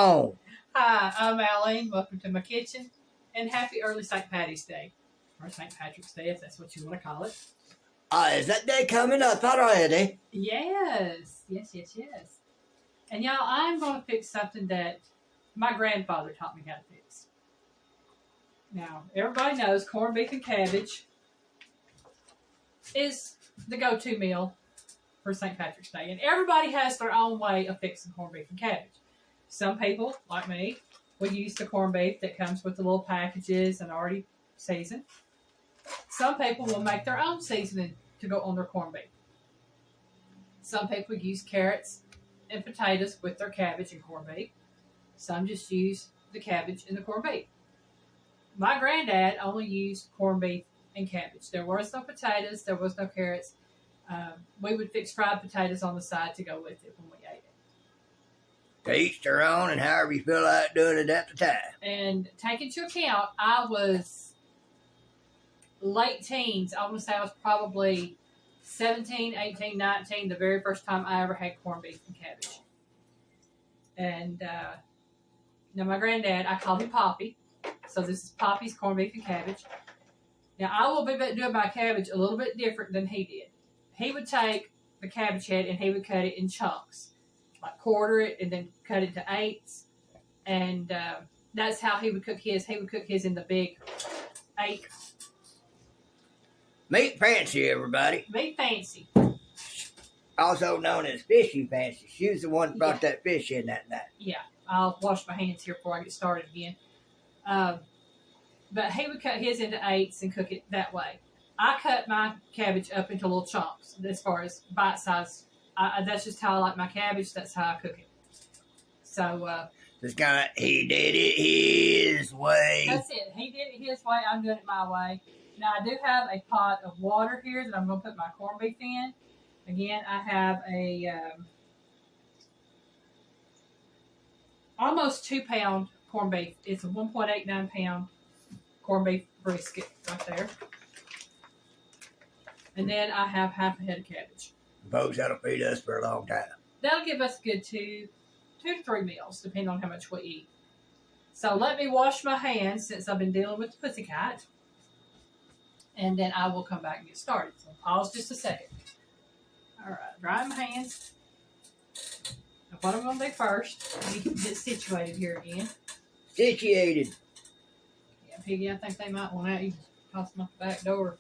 on? Hi, I'm Alyne. Welcome to my kitchen. And happy early St. Patty's Day. Or St. Patrick's Day, if that's what you want to call it. Is that day coming up already? Yes. And y'all, I'm going to fix something that my grandfather taught me how to fix. Now, everybody knows corned beef and cabbage is the go-to meal for St. Patrick's Day. And everybody has their own way of fixing corned beef and cabbage. Some people, like me, will use the corned beef that comes with the little packages and already seasoned. Some people will make their own seasoning to go on their corned beef. Some people use carrots and potatoes with their cabbage and corned beef. Some just use the cabbage and the corned beef. My granddad only used corned beef and cabbage. There was no potatoes. There was no carrots. We would fix fried potatoes on the side to go with it when we ate it. To each their own, and however you feel like doing it at the time. And take into account, I was late teens. I want to say I was probably 17, 18, 19, the very first time I ever had corned beef and cabbage. And now my granddad, I called him Poppy. So this is Poppy's corned beef and cabbage. Now I will be doing my cabbage a little bit different than he did. He would take the cabbage head and he would cut it in chunks. Like quarter it and then cut it to eighths. And that's how he would cook his. He would cook his in the big 8. Meat fancy, everybody. Meat fancy. Also known as fishy fancy. She was the one that brought that fish in that night. Yeah, I'll wash my hands here before I get started again. But he would cut his into 8s and cook it that way. I cut my cabbage up into little chunks as far as bite size. That's just how I like my cabbage. That's how I cook it. So, just kind of, he did it his way. That's it. He did it his way. I'm doing it my way. Now, I do have a pot of water here that I'm going to put my corned beef in. Again, I have a almost 2-pound corned beef. It's a 1.89 pound corned beef brisket right there. And then I have half a head of cabbage. Folks, that'll feed us for a long time. That'll give us a good 2 to 3 meals, depending on how much we eat. So let me wash my hands since I've been dealing with the pussycat. And then I will come back and get started. So pause just a second. All right, dry my hands. Now what I'm going to do first, let me get situated here again. Situated. Yeah, Piggy, I think they might want to toss them out the back door.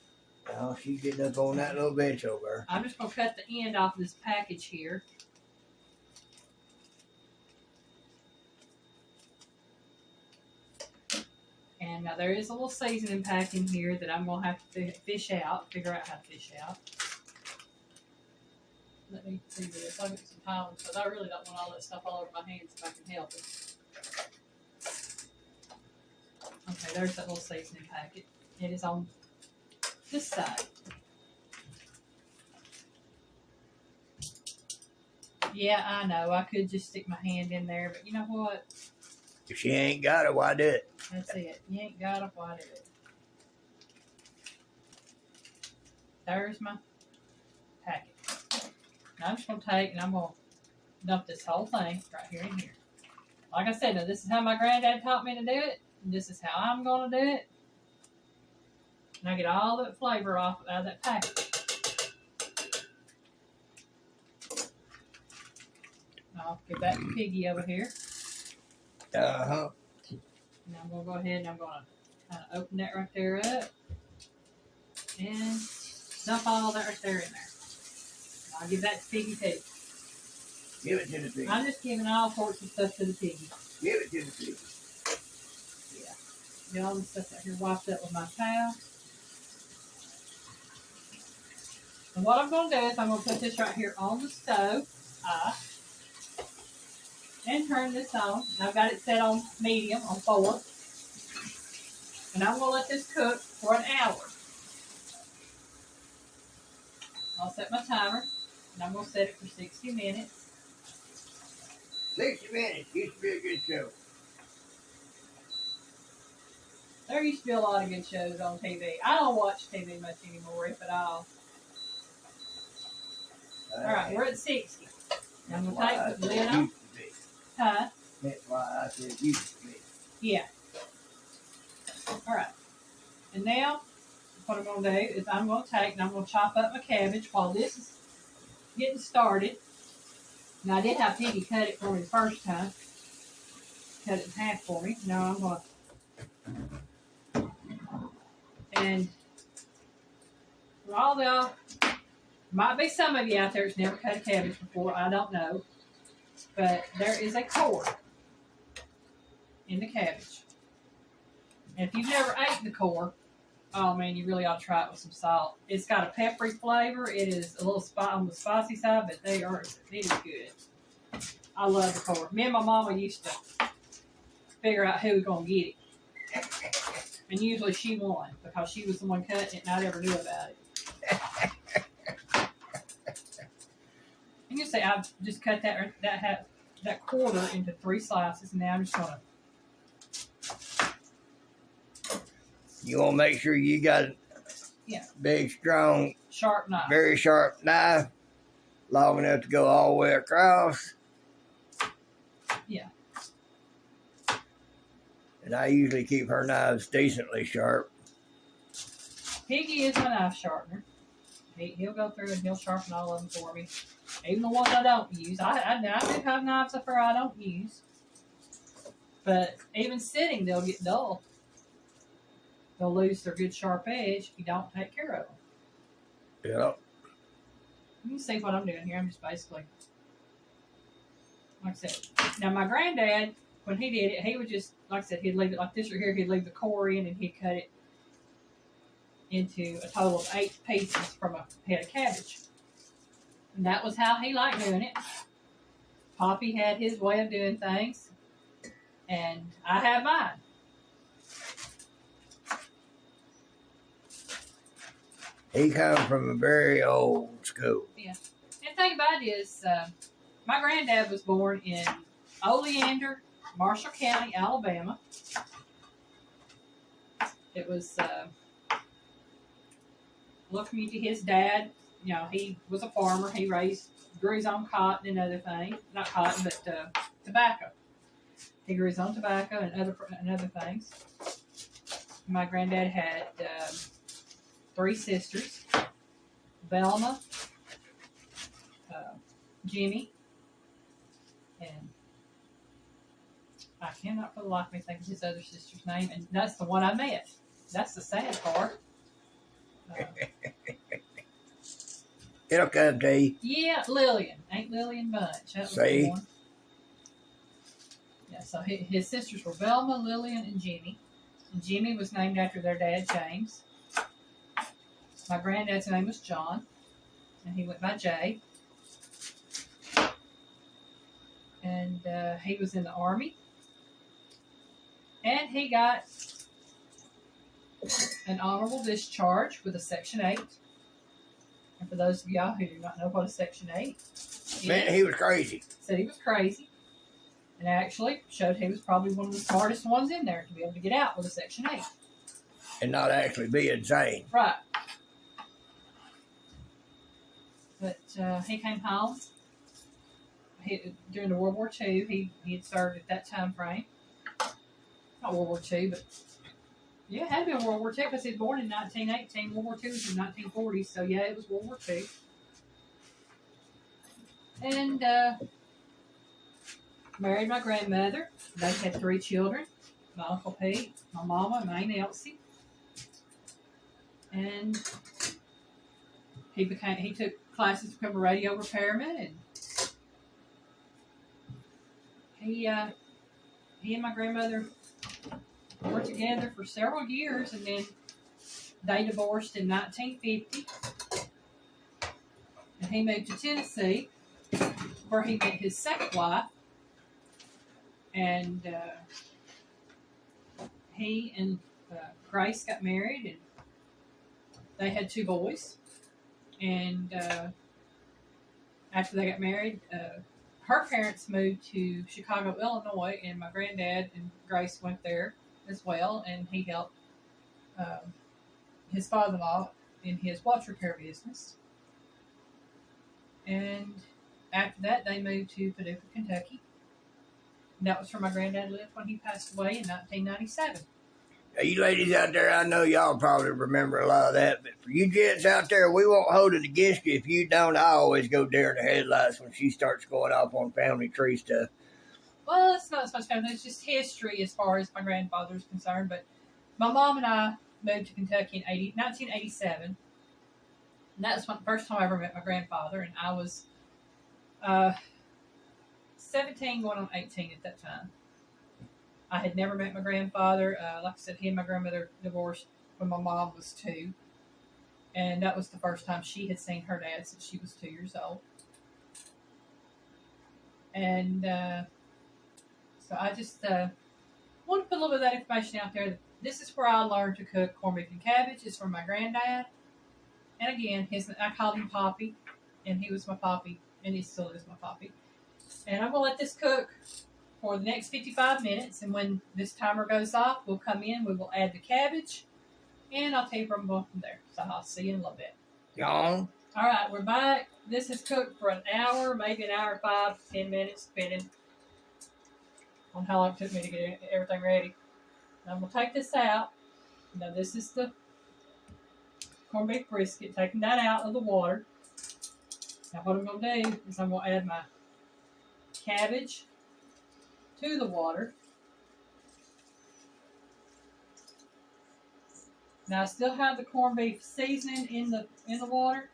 Oh, she's getting up on that little bench over there. I'm just going to cut the end off of this package here. And now there is a little seasoning pack in here that I'm going to have to figure out how to fish out. Let me see this. I'll get some towels because I really don't want all that stuff all over my hands if I can help it. Okay, there's that little seasoning packet. It is on this side. Yeah, I know. I could just stick my hand in there, but you know what? If she ain't got it, why do it? That's it. You ain't got it, why do it? There's my packet. Now I'm just going to take and I'm going to dump this whole thing right here in here. Like I said, now this is how my granddad taught me to do it. And this is how I'm going to do it. And I get all that flavor off out of that packet. I'll give that to Piggy over here. Uh-huh. And I'm going to go ahead and I'm going to kind of open that right there up. And dump all that right there in there. And I'll give that to Piggy too. Give it to the piggy. I'm just giving all sorts of stuff to the piggy. Give it to the piggy. Yeah. Get all this stuff out here washed up with my towel. And what I'm going to do is I'm going to put this right here on the stove. And turn this on. And I've got it set on medium, on 4. And I'm going to let this cook for an hour. I'll set my timer. And I'm going to set it for 60 minutes. 60 minutes. Used to be a good show. There used to be a lot of good shows on TV. I don't watch TV much anymore, if at all. All right, we're at 60. Now I'm going to take the lid on. Huh? That's why I said you split. Yeah. All right. And now, what I'm going to do is I'm going to take and I'm going to chop up my cabbage while this is getting started. Now, I did have Piggy cut it for me the first time. Cut it in half for me. Now I'm going to... And for all y'all, might be some of you out there that's never cut a cabbage before. I don't know. But there is a core in the cabbage. And if you've never ate the core, oh man, you really ought to try it with some salt. It's got a peppery flavor. It is a little on the spicy side, but it is good. I love the core. Me and my mama used to figure out who was going to get it. And usually she won because she was the one cutting it and I never knew about it. And you say I've just cut that quarter into 3 slices, and now I'm just going to... You want to make sure you got a big, strong, sharp knife. Very sharp knife, long enough to go all the way across. Yeah. And I usually keep her knives decently sharp. Piggy is my knife sharpener. He'll go through and he'll sharpen all of them for me. Even the ones I don't use. I do have knives up there I don't use. But even sitting, they'll get dull. They'll lose their good sharp edge if you don't take care of them. Yeah. You can see what I'm doing here. I'm just basically, like I said. Now, my granddad, when he did it, he would just, like I said, he'd leave it like this right here. He'd leave the core in and he'd cut it into a total of 8 pieces from a head of cabbage. And that was how he liked doing it. Poppy had his way of doing things, and I had mine. He comes from a very old school. Yeah. And the thing about it is, my granddad was born in Oleander, Marshall County, Alabama. It was looking to his dad. You know, he was a farmer. He grew his own cotton and other things. Not cotton, but tobacco. He grew his own tobacco and other things. My granddad had 3 sisters: Velma, Jimmy, and I cannot for the life of me think of his other sister's name. And that's the one I met. That's the sad part. It'll come to you. Yeah, Lillian. Ain't Lillian Bunch. That was the one. Yeah, so his sisters were Velma, Lillian, and Jimmy. And Jimmy was named after their dad, James. My granddad's name was John, and he went by Jay. And he was in the Army. And he got an honorable discharge with a Section 8. And for those of y'all who do not know what a Section 8 is, Man, he was crazy. Said he was crazy. And actually showed he was probably one of the smartest ones in there to be able to get out with a Section 8. And not actually be insane. Right. But he came home. During the World War II, he had served at that time frame. Not World War II, but yeah, it had to be World War II because he was born in 1918. World War II was in 1940, so yeah, it was World War II. And married my grandmother. They had 3 children: my Uncle Pete, my mama, and my Aunt Elsie. And he took classes to become a radio repairman, and he and my grandmother were together for several years, and then they divorced in 1950. And he moved to Tennessee, where he met his second wife. And he and Grace got married, and they had 2 boys. And after they got married, her parents moved to Chicago, Illinois, and my granddad and Grace went there as well, and he helped his father-in-law in his watch repair business. And after that, they moved to Paducah, Kentucky. And that was where my granddad lived when he passed away in 1997. Now, you ladies out there, I know y'all probably remember a lot of that, but for you gents out there, we won't hold it against you. If you don't, I always go deer in the headlights when she starts going off on family tree stuff. Well, it's not so much family, it's just history as far as my grandfather is concerned. But my mom and I moved to Kentucky in 1987. And that was the first time I ever met my grandfather, and I was 17 going on 18 at that time. I had never met my grandfather. Like I said, he and my grandmother divorced when my mom was 2. And that was the first time she had seen her dad since she was 2 years old. And so I just want to put a little bit of that information out there. This is where I learned to cook corned beef and cabbage. It's from my granddad. And again, I called him Poppy. And he was my Poppy. And he still is my Poppy. And I'm going to let this cook for the next 55 minutes, and when this timer goes off, we'll come in, we will add the cabbage, and I'll tell you where I'm going from there. So I'll see you in a little bit. Y'all. All right, we're back. This is cooked for an hour, maybe an hour and 5 to 10 minutes, depending on how long it took me to get everything ready. Now I'm going to take this out. Now this is the corned beef brisket, taking that out of the water. Now what I'm going to do is I'm going to add my cabbage to the water. Now I still have the corned beef seasoning in the water,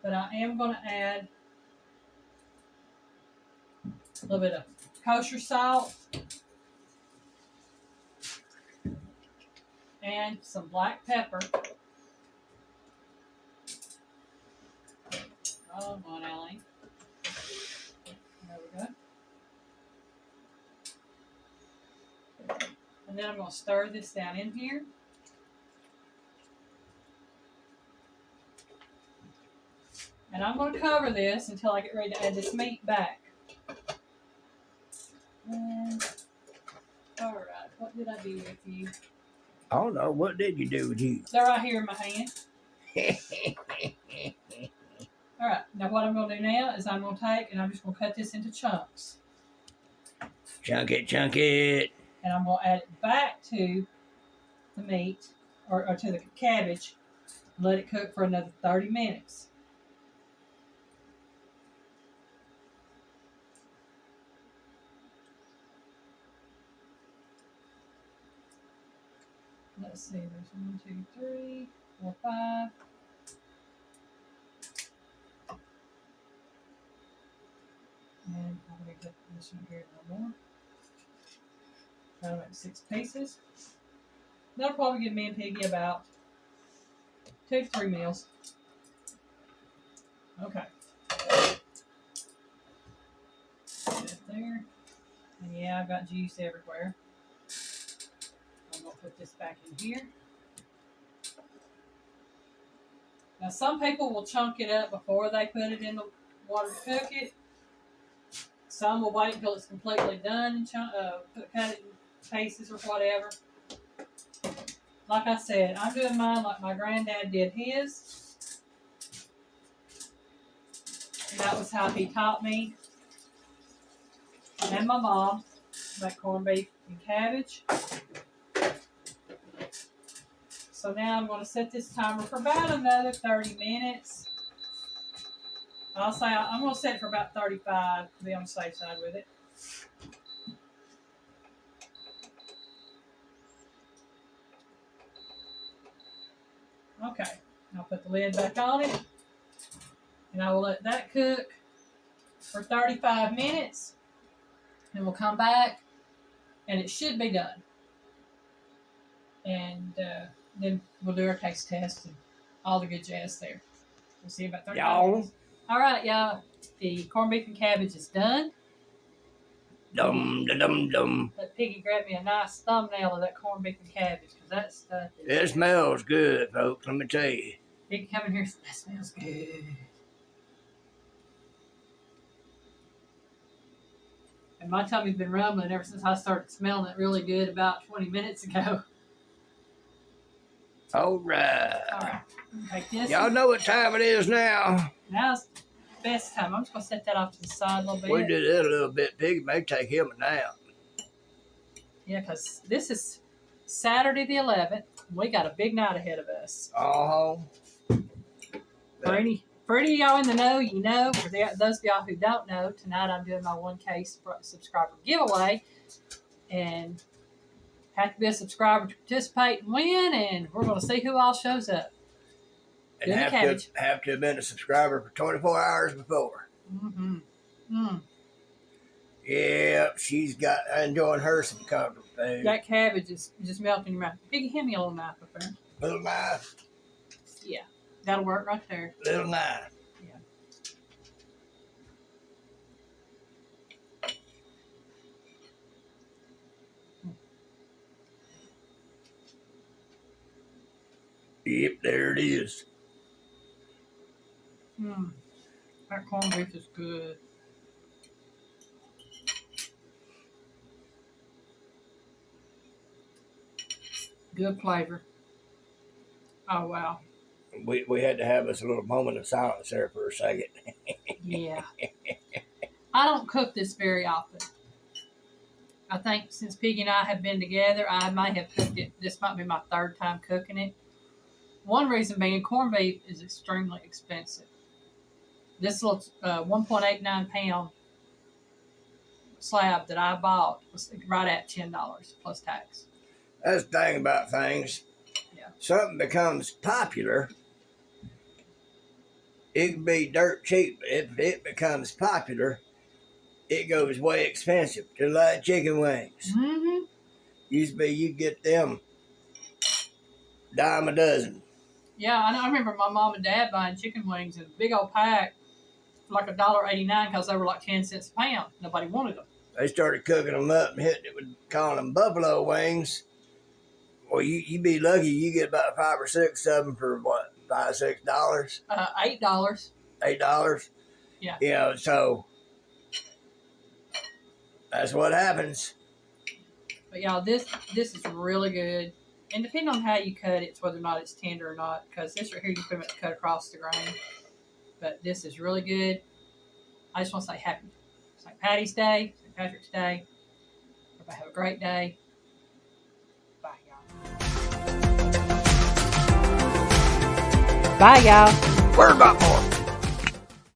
but I am going to add a little bit of kosher salt and some black pepper. Come on, Alyne. There we go. And then I'm going to stir this down in here. And I'm going to cover this until I get ready to add this meat back. And, all right, what did I do with you? I don't know. What did you do with you? They're right here in my hand. All right, now what I'm going to do now is I'm going to take and I'm just going to cut this into chunks. Chunk it. And I'm going to add it back to the meat, or to the cabbage, and let it cook for another 30 minutes. Let's see, there's 1, 2, 3, 4, 5. And I'm going to get this one here a little more. That'll make 6 pieces. That'll probably give me and Piggy about 2 to 3 meals. Okay. Put it there. And yeah, I've got juice everywhere. I'm going to put this back in here. Now, some people will chunk it up before they put it in the water to cook it. Some will wait until it's completely done and cut it in pieces or whatever. Like I said, I'm doing mine like my granddad did his. And that was how he taught me. And my mom make corned beef and cabbage. So now I'm going to set this timer for about another 30 minutes. I'll say I'm going to set it for about 35 to be on the safe side with it. Okay, I'll put the lid back on it, and I will let that cook for 35 minutes, and we'll come back, and it should be done. And then we'll do our taste test and all the good jazz there. We'll see you about 35 minutes. All right, y'all. The corned beef and cabbage is done. Dum. Let Piggy grab me a nice thumbnail of that corned beef and cabbage, because that stuff is... It smells good, folks. Let me tell you. Piggy, come in here and say, that smells good. And my tummy's been rumbling ever since I started smelling it really good about 20 minutes ago. All right. All right. Take this. Y'all know what time it is now. Now it's best time. I'm just going to set that off to the side a little bit. We do that a little bit. Piggy may take him a nap. Yeah, because this is Saturday the 11th. We got a big night ahead of us. For any of y'all in the know, you know. For those of y'all who don't know, tonight I'm doing my 1K subscriber giveaway. And have to be a subscriber to participate and win. And we're going to see who all shows up. And have to have been a subscriber for 24 hours before. Mm-hmm. Mm. Yeah, she's got enjoying her some comfort food. That cabbage is just melting in your mouth. Piggy, hand me a little knife up there. Little knife. Yeah, that'll work right there. Little knife. Yep, there it is. That corned beef is good. Good flavor. Oh, wow. We had to have us a little moment of silence there for a second. Yeah. I don't cook this very often. I think since Piggy and I have been together, I might have cooked it. This might be my third time cooking it. One reason being corned beef is extremely expensive. This little 1.89 pound slab that I bought was right at $10 plus tax. That's the thing about things. Yeah. Something becomes popular, it can be dirt cheap. If it becomes popular, it goes way expensive. Just like chicken wings. Mm-hmm. Used to be you get them dime a dozen. Yeah, I remember my mom and dad buying chicken wings in a big old pack for like $1.89 because they were like 10 cents a pound. Nobody wanted them. They started cooking them up and hitting it with calling them buffalo wings. Well, you be lucky you get about 5 or 6 of them for what, $5, $6? $8. $8? Yeah. You know, so that's what happens. But y'all, this is really good. And depending on how you cut it, it's whether or not it's tender or not. Because this right here, you pretty much cut across the grain. But this is really good. I just want to say happy St. Patty's Day, St. Patrick's Day. Everybody have a great day. Bye, y'all. Bye, y'all. Word about more.